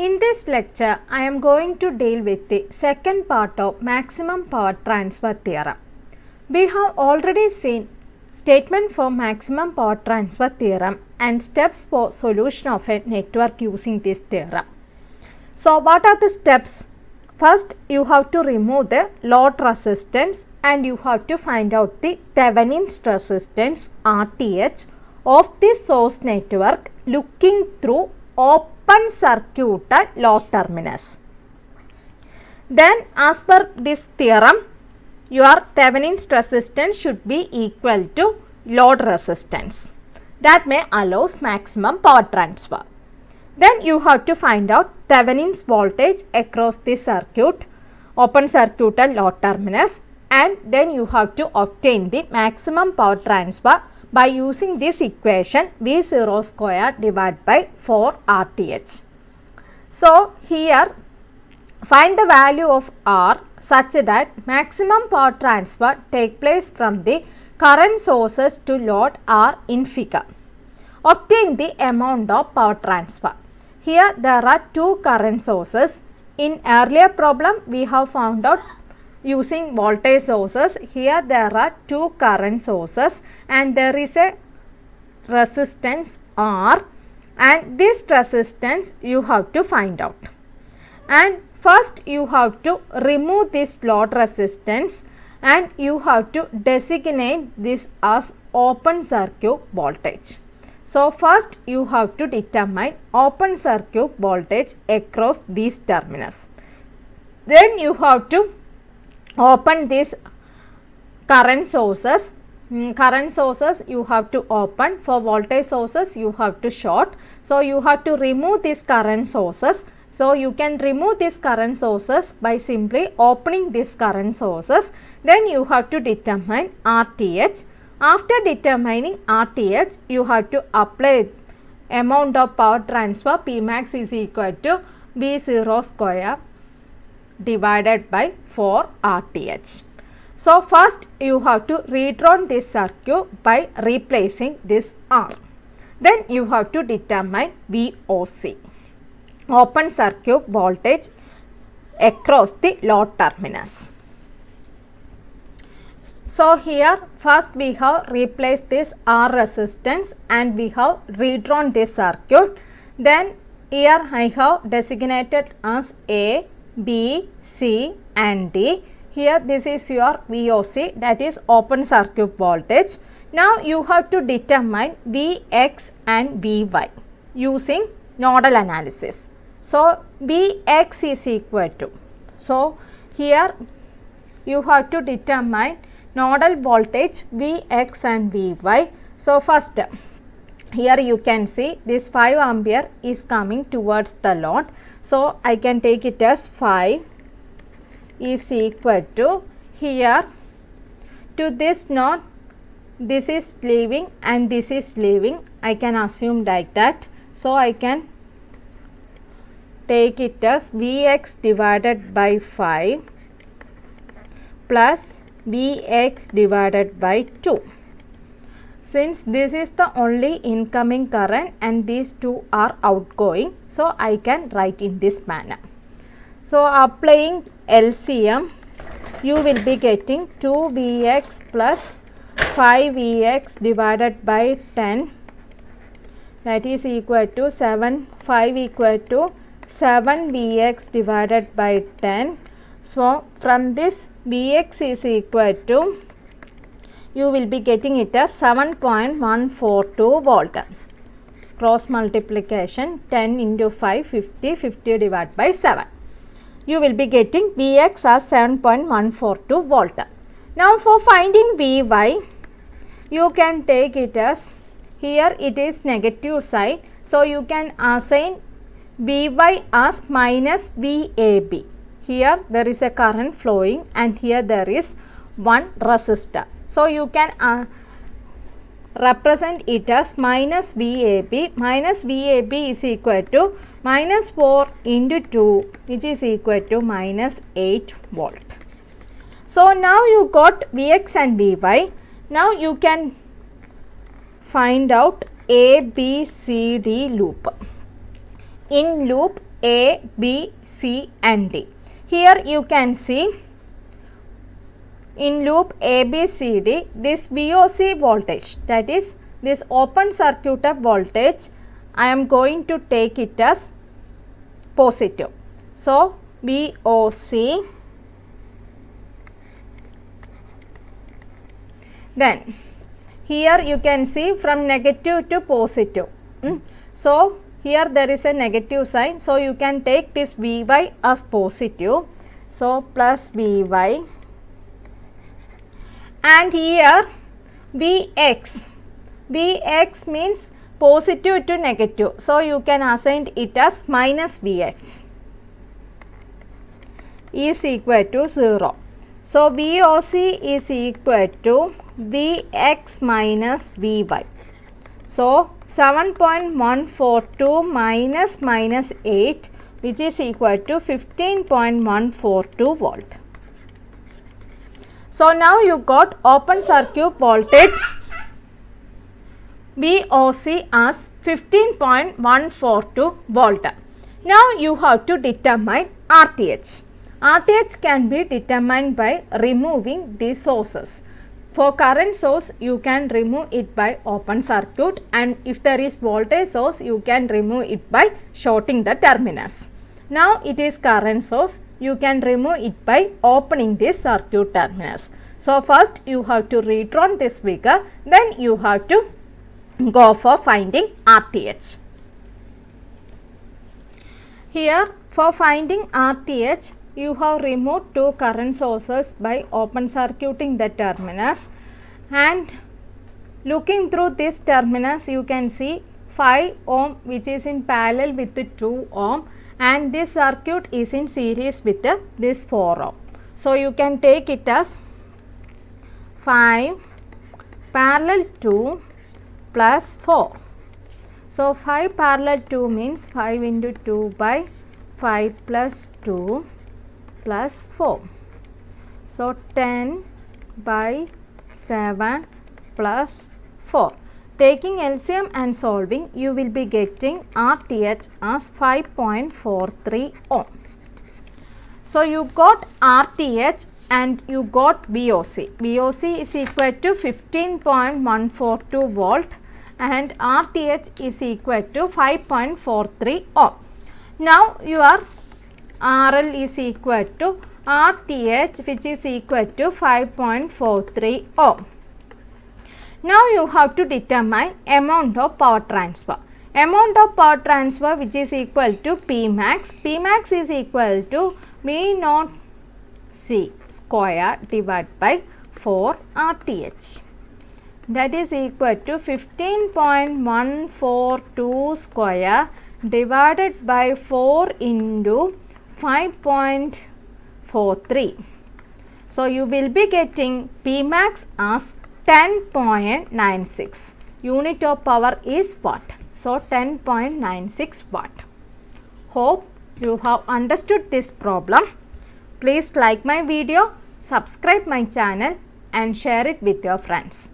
In this lecture, I am going to deal with the second part of maximum power transfer theorem. We have already seen statement for maximum power transfer theorem and steps for solution of a network using this theorem. So, what are the steps? First, you have to remove the load resistance and you have to find out the Thevenin's resistance RTH of the source network looking through open circuit at load terminus. Then, as per this theorem, your Thevenin's resistance should be equal to load resistance. That may allows maximum power transfer. Then you have to find out Thevenin's voltage across the circuit, open circuit at load terminus, and then you have to obtain the maximum power transfer by using this equation V0 square divided by 4 RTH. So here find the value of R such that maximum power transfer take place from the current sources to load are in figure. Obtain the amount of power transfer. Here there are two current sources. In earlier problem we have found out using voltage sources. Here there are two current sources and there is a resistance R, and this resistance you have to find out. And first you have to remove this load resistance and you have to designate this as open circuit voltage. So first you have to determine open circuit voltage across these terminals. Then you have to open these current sources. Current sources you have to open. For voltage sources you have to short. So you have to remove these current sources. So you can remove these current sources by simply opening these current sources. Then you have to determine RTH. After determining RTH, you have to apply amount of power transfer P max is equal to V0 square divided by 4 RTH. So first you have to redraw this circuit by replacing this R. Then you have to determine VOC, open circuit voltage across the load terminus. So here first we have replaced this R resistance and we have redrawn this circuit. Then here I have designated as A, B, C and D. Here this is your VOC, that is open circuit voltage. Now you have to determine Vx and Vy using nodal analysis. So Vx is equal to, so here you have to determine nodal voltage Vx and Vy. So first here you can see this 5 ampere is coming towards the load. So I can take it as 5 is equal to, here to this node this is leaving and this is leaving. I can assume like that. So I can take it as Vx divided by 5 plus Vx divided by 2. Since this is the only incoming current and these two are outgoing, so I can write in this manner. So applying LCM, you will be getting 2Vx plus 5Vx divided by 10, that is equal to 5 equal to 7Vx divided by 10. So from this Vx is equal to, you will be getting it as 7.142 volt. Cross multiplication 10 into 5, 50, 50 divided by 7. You will be getting Vx as 7.142 volt. Now for finding Vy, you can take it as, here it is negative side. So you can assign Vy as minus Vab. Here there is a current flowing and here there is one resistor. So you can represent it as minus Vab. Minus Vab is equal to minus 4 into 2, which is equal to minus 8 volt. So now you got Vx and Vy. Now you can find out A, B, C, D loop. In loop A, B, C and D. Here you can see in loop ABCD this VOC voltage, that is this open circuit voltage, I am going to take it as positive. So VOC, then here you can see from negative to positive. So here there is a negative sign, so you can take this Vy as positive. So plus Vy, and here Vx, Vx means positive to negative, so you can assign it as minus Vx is equal to 0. So VOC is equal to Vx minus Vy. So 7.142 minus 8, which is equal to 15.142 volt. So now you got open circuit voltage VOC as 15.142 volt. Now you have to determine RTH. RTH can be determined by removing the sources. For current source, you can remove it by open circuit, and if there is voltage source, you can remove it by shorting the terminus. Now it is current source, you can remove it by opening this circuit terminus. So first you have to redraw this figure, then you have to go for finding RTH. Here for finding RTH, you have removed two current sources by open circuiting the terminus, and looking through this terminus you can see 5 ohm which is in parallel with the 2 ohm, and this circuit is in series with this 4 ohm. So you can take it as 5 parallel 2 plus 4. So 5 parallel 2 means 5 into 2 by 5 plus 2 plus 4. So 10 by 7 plus 4. Taking LCM and solving, you will be getting RTH as 5.43 ohm. So you got RTH and you got VOC. VOC is equal to 15.142 volt and RTH is equal to 5.43 ohm. Now your RL is equal to RTH, which is equal to 5.43 ohm. Now you have to determine amount of power transfer. Amount of power transfer which is equal to Pmax. Pmax is equal to V naught C square divided by 4 RTH. That is equal to 15.142 square divided by 4 into 5.43. So you will be getting Pmax as 10.96. Unit of power is watt. So 10.96 watt. Hope you have understood this problem. Please like my video, subscribe my channel and share it with your friends.